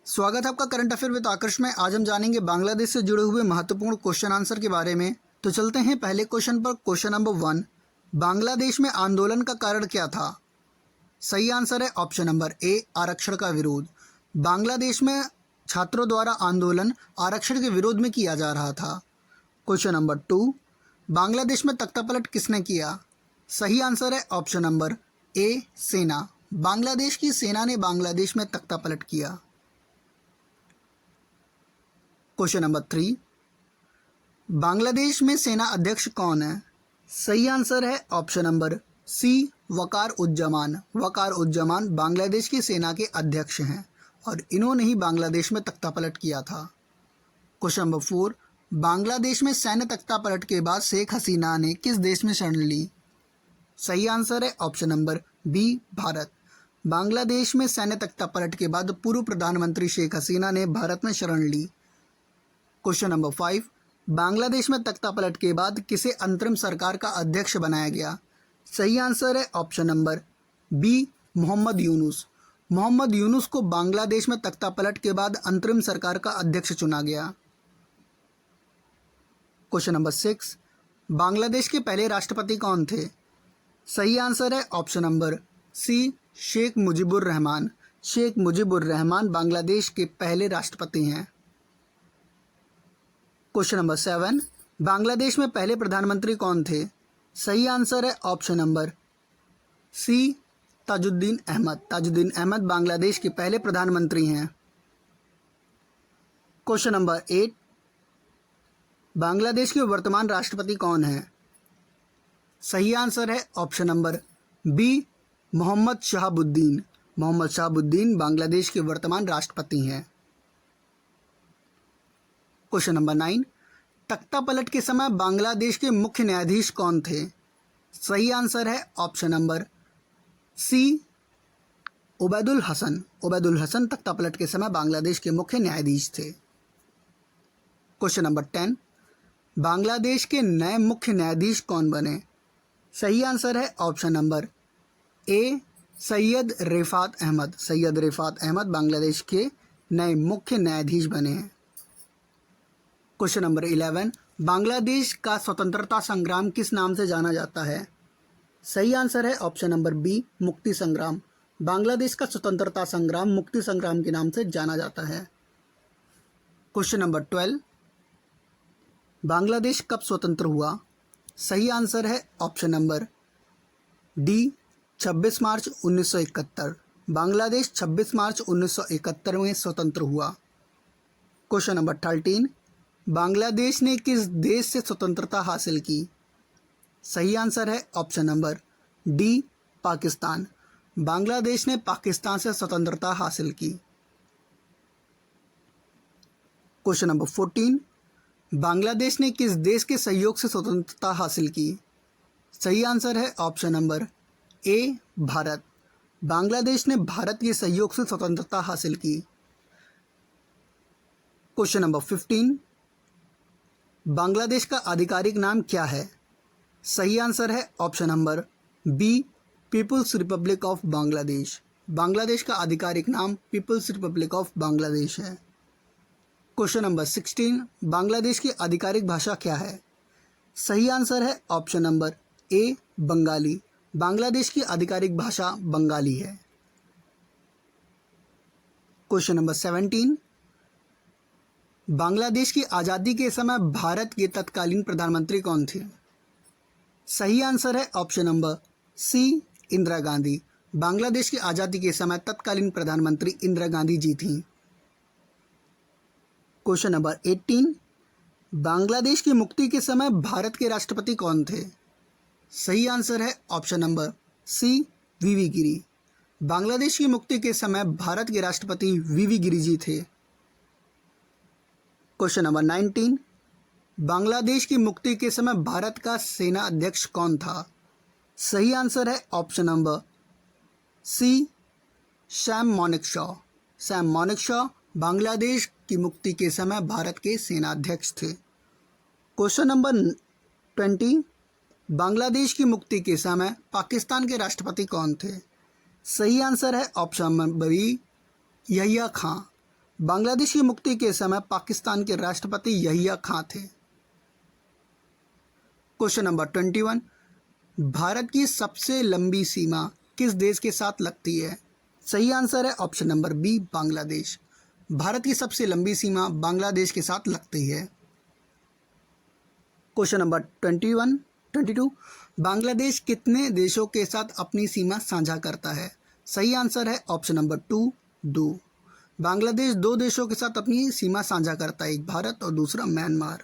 स्वागत है आपका करंट अफेयर विद आकर्ष में। आज हम जानेंगे बांग्लादेश से जुड़े हुए महत्वपूर्ण क्वेश्चन आंसर के बारे में। तो चलते हैं पहले क्वेश्चन पर। क्वेश्चन नंबर 1, बांग्लादेश में आंदोलन का कारण क्या था? सही आंसर है ऑप्शन नंबर ए, आरक्षण का विरोध। बांग्लादेश में छात्रों द्वारा आंदोलन आरक्षण के विरोध में किया जा रहा था। क्वेश्चन नंबर 2, बांग्लादेश में तख्तापलट किसने किया? सही आंसर है ऑप्शन नंबर ए, सेना। बांग्लादेश की सेना ने बांग्लादेश में तख्तापलट किया। क्वेश्चन नंबर 3, बांग्लादेश में सेना अध्यक्ष कौन है? सही आंसर है ऑप्शन नंबर सी, वकार उज्जमान। वकार उज्जमान बांग्लादेश की सेना के अध्यक्ष हैं और इन्होंने ही बांग्लादेश में तख्तापलट किया था। क्वेश्चन नंबर 4, बांग्लादेश में सैन्य तख्तापलट के बाद शेख हसीना ने किस देश में शरण ली? सही आंसर है option number B, Bharat. Bangladesh में सैन्य तख्तापलट के बाद पूर्व प्रधानमंत्री शेख हसीना ने भारत में शरण ली। क्वेश्चन नंबर 5, बांग्लादेश में तख्तापलट के बाद किसे अंतरिम सरकार का अध्यक्ष बनाया गया? सही आंसर है option number B, Mohammad Yunus. Mohammad Yunus को बांग्लादेश में तख्तापलट के बाद अंतरिम सरकार का अध्यक्ष चुना गया। क्वेश्चन नंबर 6, बांग्लादेश के पहले राष्ट्रपति कौन थे? सही आंसर है option number C, Sheikh Mujibur Rahman. Sheikh Mujibur Rahman Bangladesh के पहले राष्ट्रपति हैं। क्वेश्चन नंबर 7, बांग्लादेश में पहले प्रधानमंत्री कौन थे? सही आंसर है option number C, Tajuddin Ahmad. Tajuddin Ahmad Bangladesh के पहले प्रधानमंत्री हैं। क्वेश्चन नंबर 8, बांग्लादेश के वर्तमान राष्ट्रपति कौन हैं? सही आंसर है option number B, Mohammad Shahabuddin. Mohammad Shahabuddin Bangladesh के वर्तमान राष्ट्रपति हैं। क्वेश्चन नंबर 9, तख्तापलट के समय बांग्लादेश के मुख्य न्यायाधीश कौन थे? सही आंसर है option number C, Ubaidul Hasan. Ubaidul Hasan तख्तापलट के समय बांग्लादेश के मुख्य न्यायाधीश थे। क्वेश्चन नंबर 10, बांग्लादेश के नए मुख्य न्यायाधीश कौन बने? सही आंसर है option number A, Syed Rifat Ahmed. Syed Rifat Ahmed Bangladesh के नए मुख्य न्यायाधीश बने हैं। क्वेश्चन नंबर 11, बांग्लादेश का स्वतंत्रता संग्राम किस नाम से जाना जाता है? सही आंसर है ऑप्शन नंबर बी, मुक्ति संग्राम। बांग्लादेश का स्वतंत्रता संग्राम मुक्ति संग्राम के नाम से जाना जाता है। क्वेश्चन नंबर 12, बांग्लादेश कब स्वतंत्र हुआ? सही आंसर है ऑप्शन नंबर डी, 26 मार्च 1971। बांग्लादेश 26 मार्च 1971 में स्वतंत्र हुआ। क्वेश्चन नंबर 13, बांग्लादेश ने किस देश से स्वतंत्रता हासिल की? सही आंसर है option number D, Pakistan. Bangladesh ने पाकिस्तान से स्वतंत्रता हासिल की। क्वेश्चन नंबर 14, बांग्लादेश ने किस देश के सहयोग से स्वतंत्रता हासिल की? सही आंसर है ऑप्शन नंबर ए, भारत। बांग्लादेश ने भारत के सहयोग से स्वतंत्रता हासिल की। क्वेश्चन नंबर 15, बांग्लादेश का आधिकारिक नाम क्या है? सही आंसर है option number B, People's Republic of Bangladesh. Bangladesh का आधिकारिक नाम पीपुल्स रिपब्लिक ऑफ बांग्लादेश है। क्वेश्चन नंबर 16, बांग्लादेश की आधिकारिक भाषा क्या है? सही आंसर है ऑप्शन नंबर ए, बंगाली। बांग्लादेश की आधिकारिक भाषा बंगाली है। क्वेश्चन नंबर 17, बांग्लादेश की आज़ादी के समय भारत के तत्कालीन प्रधानमंत्री कौन थे? सही आंसर है option number C, Indira Gandhi. Bangladesh की आज़ादी के समय तत्कालीन प्रधानमंत्री इंदिरा गांधी जी थीं। क्वेश्चन नंबर 18, बांग्लादेश की मुक्ति के समय भारत के राष्ट्रपति कौन थे? सही आंसर है ऑप्शन नंबर सी, वीवी गिरी। बांग्लादेश की मुक्ति के समय भारत के राष्ट्रपति वीवी गिरी जी थे। क्वेश्चन नंबर 19, बांग्लादेश की मुक्ति के समय भारत का सेना अध्यक्ष कौन था? सही आंसर है option number C, Sam Manekshaw. Sam Manekshaw Bangladesh की मुक्ति के समय भारत के सेना अध्यक्ष थे। क्वेश्चन नंबर 20, बांग्लादेश की मुक्ति के समय पाकिस्तान के राष्ट्रपति कौन थे? सही आंसर है ऑप्शन नंबर बी, यहिया खां। बांग्लादेश की मुक्ति के समय पाकिस्तान के राष्ट्रपति यहिया खां थे। क्वेश्चन नंबर 21, भारत की सबसे लंबी सीमा किस देश के साथ लगती है? सही आंसर है option number B, Bangladesh. Bharat की सबसे लंबी सीमा बांग्लादेश के साथ लगती है। क्वेश्चन नंबर 22, बांग्लादेश कितने देशों के साथ अपनी सीमा साझा करता है? सही आंसर है ऑप्शन नंबर 2। बांग्लादेश 2 देशों के साथ अपनी सीमा साझा करता है, एक भारत और दूसरा म्यांमार।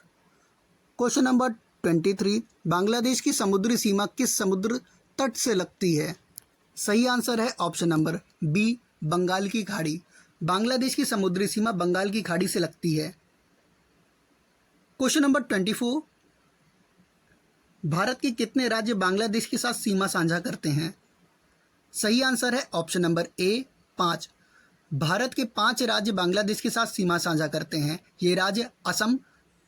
क्वेश्चन नंबर 23, बांग्लादेश की समुद्री सीमा किस समुद्र तट से लगती है? सही आंसर है ऑप्शन नंबर बी, बंगाल की खाड़ी। बांग्लादेश की समुद्री सीमा बंगाल की खाड़ी से लगती है। क्वेश्चन नंबर 24, भारत के कितने राज्य बांग्लादेश के साथ सीमा साझा करते हैं? सही आंसर है ऑप्शन नंबर ए, 5। भारत के 5 राज्य बांग्लादेश के साथ सीमा साझा करते हैं। ये राज्य असम,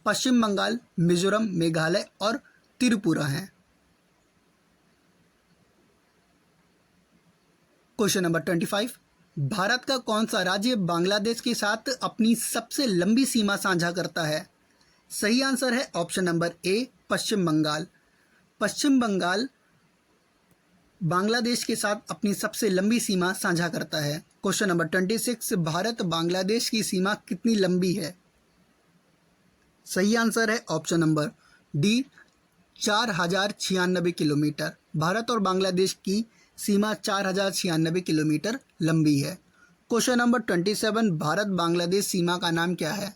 पश्चिम बंगाल, मिजोरम, मेघालय और त्रिपुरा हैं। क्वेश्चन नंबर 25, भारत का कौन सा राज्य बांग्लादेश के साथ अपनी सबसे लंबी सीमा साझा करता है? सही आंसर है ऑप्शन नंबर ए, पश्चिम बंगाल। पश्चिम बंगाल बांग्लादेश के साथ अपनी सबसे लंबी सीमा साझा करता है। क्वेश्चन नंबर 26, भारत बांग्लादेश की सीमा कितनी लंबी है? सही आंसर है option number D, 4096 kilometre. Bharat और बांग्लादेश की सीमा 4096 किलोमीटर लंबी है। क्वेश्चन नंबर 27, भारत बांग्लादेश सीमा का नाम क्या है?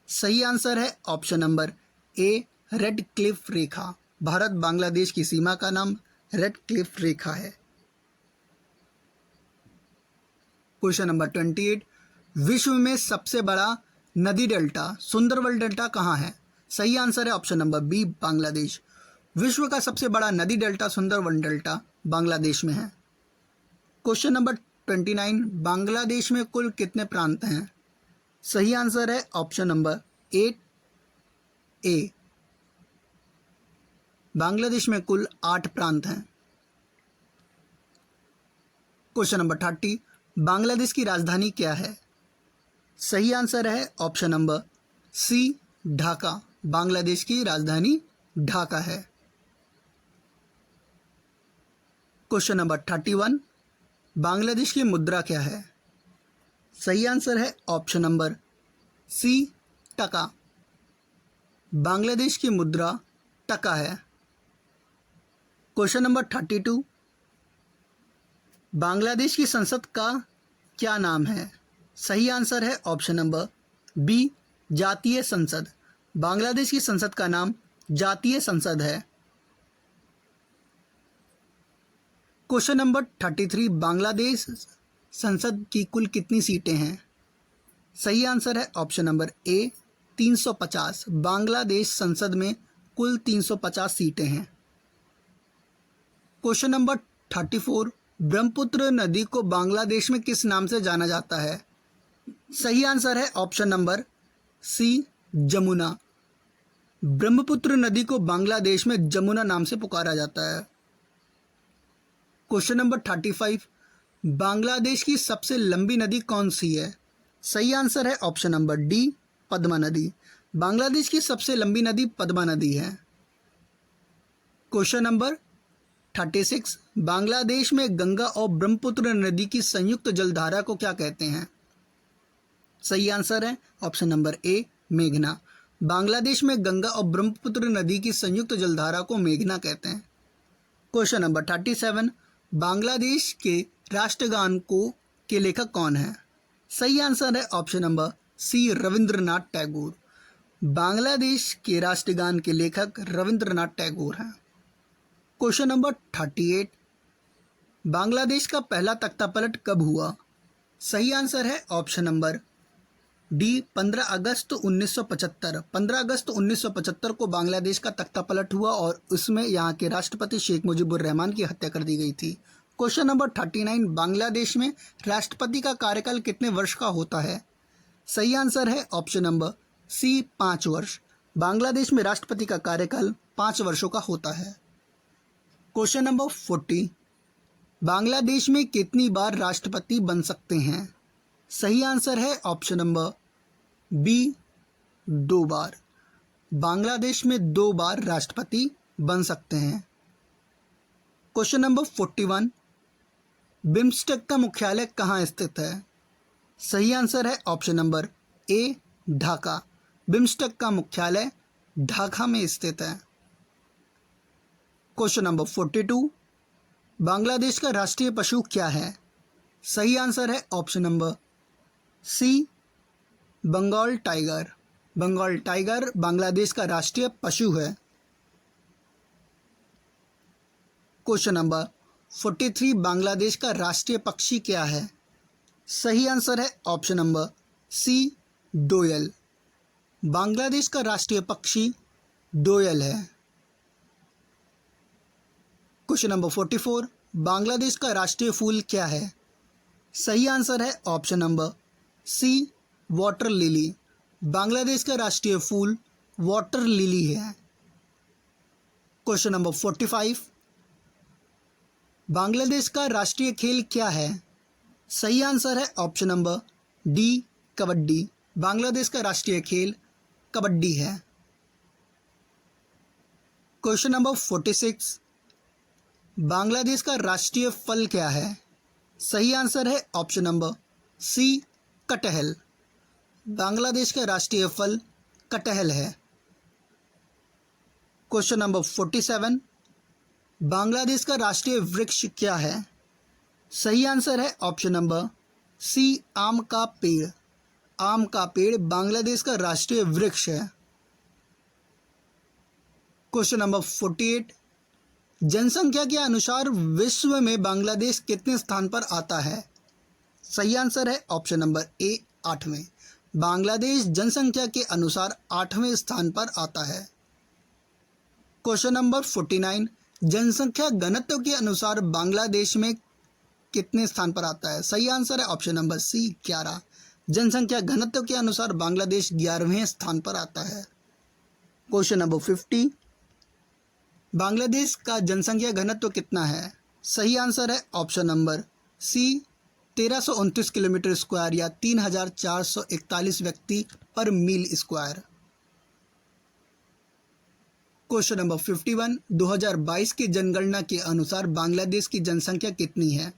सही आंसर है option number A, Radcliffe रेखा। भारत बांग्लादेश की सीमा का नाम रेड क्लिफ रेखा है। क्वेश्चन नंबर 28, विश्व में सबसे बड़ा नदी डेल्टा सुंदरबन डेल्टा कहाँ है? सही आंसर है ऑप्शन नंबर बी, बांग्लादेश। विश्व का सबसे बड़ा नदी डेल्टा सुंदरबन डेल्टा बांग्लादेश में है। क्वेश्चन नंबर 29, बांग्लादेश में कुल कितने प्रांत हैं? सही आंसर है ऑप्शन नंबर 8 ए, बांग्लादेश में कुल 8 प्रांत हैं। क्वेश्चन नंबर 30, बांग्लादेश की राजधानी क्या है? सही आंसर है option number C, Dhaka. Bangladesh की राजधानी ढाका है। क्वेश्चन नंबर 31, बांग्लादेश की मुद्रा क्या है? सही आंसर है ऑप्शन नंबर सी, टका। बांग्लादेश की मुद्रा टका है। क्वेश्चन नंबर 32, बांग्लादेश की संसद का क्या नाम है? सही आंसर है ऑप्शन नंबर बी, जातीय संसद। बांग्लादेश की संसद का नाम जातीय संसद है। क्वेश्चन नंबर 33, बांग्लादेश संसद की कुल कितनी सीटें हैं? सही आंसर है ऑप्शन नंबर ए, 350। बांग्लादेश संसद में कुल 350 सीटें हैं। क्वेश्चन नंबर 34, ब्रह्मपुत्र नदी को बांग्लादेश में किस नाम से जाना जाता है? सही आंसर है option number C, Jamuna. Brahmaputra नदी को बांग्लादेश में जमुना नाम से पुकारा जाता है। क्वेश्चन नंबर 35, बांग्लादेश की सबसे लंबी नदी कौन सी है? सही आंसर है ऑप्शन नंबर डी, पद्मा नदी। बांग्लादेश की सबसे लंबी नदी पद्मा नदी है। क्वेश्चन नंबर 36, बांग्लादेश में गंगा और ब्रह्मपुत्र नदी की संयुक्त जलधारा को क्या कहते हैं? सही आंसर है ऑप्शन नंबर ए, मेघना। बांग्लादेश में गंगा और ब्रह्मपुत्र नदी की संयुक्त जलधारा को मेघना कहते हैं। क्वेश्चन नंबर 37, बांग्लादेश के राष्ट्रगान के लेखक कौन है? सही आंसर है option number C, Rabindranath Tagore. Bangladesh के राष्ट्रगान के लेखक रविंद्रनाथ टैगोर हैं। क्वेश्चन नंबर 38, बांग्लादेश का पहला तख्तापलट कब हुआ? सही आंसर है ऑप्शन नंबर डी, 15 अगस्त 1975। 15 अगस्त 1975 को बांग्लादेश का तख्तापलट हुआ और उसमें यहाँ के राष्ट्रपति शेख मुजीबुर रहमान की हत्या कर दी गई थी। क्वेश्चन नंबर 39, बांग्लादेश में राष्ट्रपति का कार्यकाल कितने वर्ष का होता है? सही आंसर है ऑप्शन नंबर सी, 5 वर्ष। बांग्लादेश में राष्ट्रपति का कार्यकाल 5 वर्षों का होता है। क्वेश्चन नंबर 40, बांग्लादेश में कितनी बार राष्ट्रपति बन सकते हैं? सही आंसर है ऑप्शन नंबर बी 2 बार। बांग्लादेश में 2 बार राष्ट्रपति बन सकते हैं। क्वेश्चन नंबर 41, बिम्स्टेक का मुख्यालय कहाँ स्थित है? सही आंसर है ऑप्शन नंबर ए ढाका। बिम्स्टेक का मुख्यालय ढाका में स्थित है। क्वेश्चन नंबर 42, बांग्लादेश का राष्ट्रीय पशु क्या है? सही आंसर है option number C Bengal tiger. Bengal tiger Bangladesh का राष्ट्रीय पशु है। क्वेश्चन नंबर 43, बांग्लादेश का राष्ट्रीय पक्षी क्या है? सही आंसर है option number C Doyel. Bangladesh का राष्ट्रीय पक्षी डोयल है। क्वेश्चन नंबर 44, बांग्लादेश का राष्ट्रीय फूल क्या है? सही आंसर है option number C water lily. Bangladesh का राष्ट्रीय फूल वाटर लिली है। क्वेश्चन नंबर 45, बांग्लादेश का राष्ट्रीय खेल क्या है? सही आंसर है option number D kabaddi. Bangladesh का राष्ट्रीय खेल कबड्डी है। क्वेश्चन नंबर 46, बांग्लादेश का राष्ट्रीय फल क्या है? सही आंसर है ऑप्शन नंबर सी कटहल। बांग्लादेश का राष्ट्रीय फल कटहल है। क्वेश्चन नंबर 47, बांग्लादेश का राष्ट्रीय वृक्ष क्या है? सही आंसर है ऑप्शन नंबर सी आम का पेड़। आम का पेड़ बांग्लादेश का राष्ट्रीय वृक्ष है। क्वेश्चन नंबर 48, जनसंख्या के अनुसार विश्व में बांग्लादेश कितने स्थान पर आता है? सही आंसर है ऑप्शन नंबर ए 8वें। बांग्लादेश जनसंख्या के अनुसार 8वें स्थान पर आता है। क्वेश्चन नंबर 49, जनसंख्या घनत्व के अनुसार बांग्लादेश में कितने स्थान पर आता है? सही आंसर है ऑप्शन नंबर सी 11। जनसंख्या घनत्व के अनुसार बांग्लादेश 11वें स्थान पर आता है। क्वेश्चन नंबर 50, बांग्लादेश का जनसंख्या घनत्व कितना है? सही आंसर है option number C 1329 kilometre square या 3441 व्यक्ति पर मील स्क्वायर। क्वेश्चन नंबर 51, 2022 की जनगणना के अनुसार बांग्लादेश की जनसंख्या कितनी है?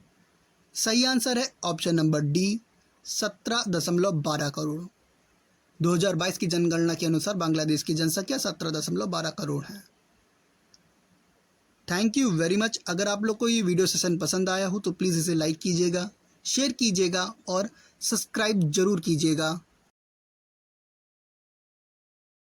सही आंसर है ऑप्शन नंबर डी 17.12 करोड़। 2022 की जनगणना के अनुसार बांग्लादेश की जनसंख्या 17.12 करोड़ है। Thank you very much. अगर आप लोग को ये वीडियो सेशन पसंद आया हो तो प्लीज़ इसे लाइक कीजिएगा, शेयर कीजिएगा और सब्सक्राइब जरूर कीजिएगा।